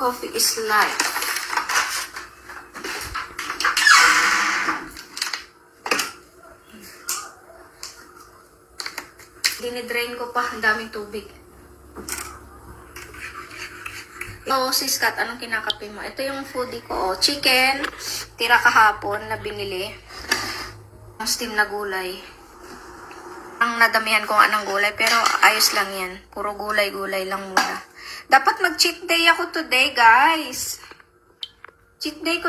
Coffee is life. Dinidrain ko pa. Ang daming tubig. Oh, sis Kat, anong kinakape mo? Ito yung foodie ko. Oh, chicken. Tira kahapon na binili. Ang steam na gulay. Ang nadamihan kong anong gulay, pero ayos lang yan. Puro gulay-gulay lang muna. Dapat mag-cheat day ako today, guys. Cheat day ko.